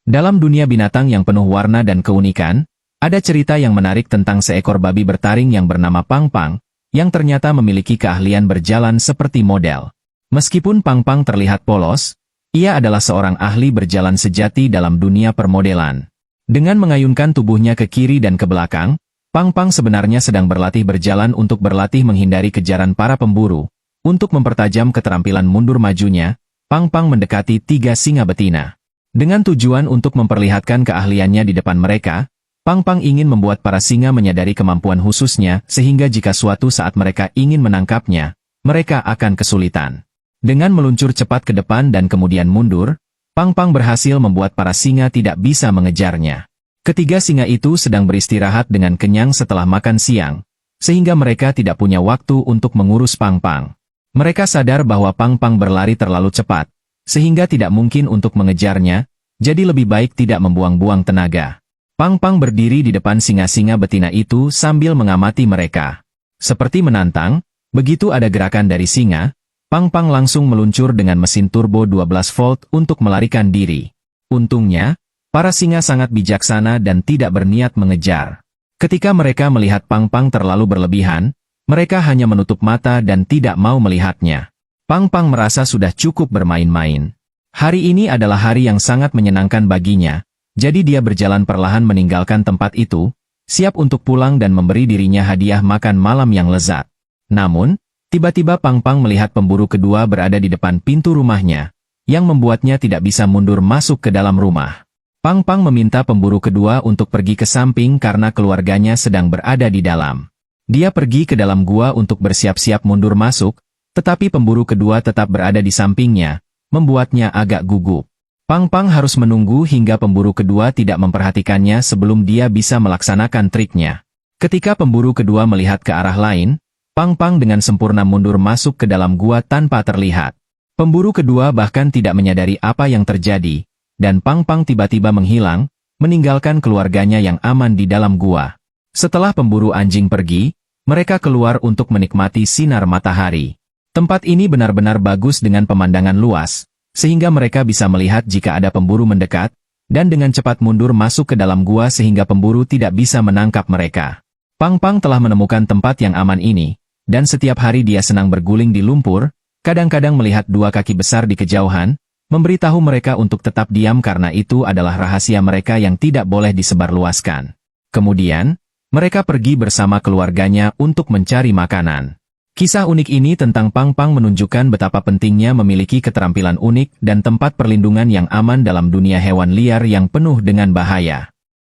Dalam dunia binatang yang penuh warna dan keunikan, ada cerita yang menarik tentang seekor babi bertaring yang bernama Pang Pang, yang ternyata memiliki keahlian berjalan seperti model. Meskipun Pang Pang terlihat polos, ia adalah seorang ahli berjalan sejati dalam dunia permodelan. Dengan mengayunkan tubuhnya ke kiri dan ke belakang, Pang Pang sebenarnya sedang berlatih berjalan untuk berlatih menghindari kejaran para pemburu. Untuk mempertajam keterampilan mundur majunya, Pang Pang mendekati 3 singa betina. Dengan tujuan untuk memperlihatkan keahliannya di depan mereka, Pang Pang ingin membuat para singa menyadari kemampuan khususnya sehingga jika suatu saat mereka ingin menangkapnya, mereka akan kesulitan. Dengan meluncur cepat ke depan dan kemudian mundur, Pang Pang berhasil membuat para singa tidak bisa mengejarnya. Ketiga singa itu sedang beristirahat dengan kenyang setelah makan siang, sehingga mereka tidak punya waktu untuk mengurus Pang Pang. Mereka sadar bahwa Pang Pang berlari terlalu cepat, sehingga tidak mungkin untuk mengejarnya, jadi lebih baik tidak membuang-buang tenaga. Pang Pang berdiri di depan singa-singa betina itu sambil mengamati mereka. Seperti menantang, begitu ada gerakan dari singa, Pang Pang langsung meluncur dengan mesin turbo 12 volt untuk melarikan diri. Untungnya, para singa sangat bijaksana dan tidak berniat mengejar. Ketika mereka melihat Pang Pang terlalu berlebihan, mereka hanya menutup mata dan tidak mau melihatnya. Pang Pang merasa sudah cukup bermain-main. Hari ini adalah hari yang sangat menyenangkan baginya, jadi dia berjalan perlahan meninggalkan tempat itu, siap untuk pulang dan memberi dirinya hadiah makan malam yang lezat. Namun, tiba-tiba Pang Pang melihat pemburu kedua berada di depan pintu rumahnya, yang membuatnya tidak bisa mundur masuk ke dalam rumah. Pang Pang meminta pemburu kedua untuk pergi ke samping karena keluarganya sedang berada di dalam. Dia pergi ke dalam gua untuk bersiap-siap mundur masuk, tetapi pemburu kedua tetap berada di sampingnya, membuatnya agak gugup. Pang Pang harus menunggu hingga pemburu kedua tidak memperhatikannya sebelum dia bisa melaksanakan triknya. Ketika pemburu kedua melihat ke arah lain, Pang Pang dengan sempurna mundur masuk ke dalam gua tanpa terlihat. Pemburu kedua bahkan tidak menyadari apa yang terjadi, dan Pang Pang tiba-tiba menghilang, meninggalkan keluarganya yang aman di dalam gua. Setelah pemburu anjing pergi, mereka keluar untuk menikmati sinar matahari. Tempat ini benar-benar bagus dengan pemandangan luas, sehingga mereka bisa melihat jika ada pemburu mendekat, dan dengan cepat mundur masuk ke dalam gua sehingga pemburu tidak bisa menangkap mereka. Pang Pang telah menemukan tempat yang aman ini, dan setiap hari dia senang berguling di lumpur, kadang-kadang melihat 2 kaki besar di kejauhan, memberitahu mereka untuk tetap diam karena itu adalah rahasia mereka yang tidak boleh disebarluaskan. Kemudian, mereka pergi bersama keluarganya untuk mencari makanan. Kisah unik ini tentang Pang Pang menunjukkan betapa pentingnya memiliki keterampilan unik dan tempat perlindungan yang aman dalam dunia hewan liar yang penuh dengan bahaya.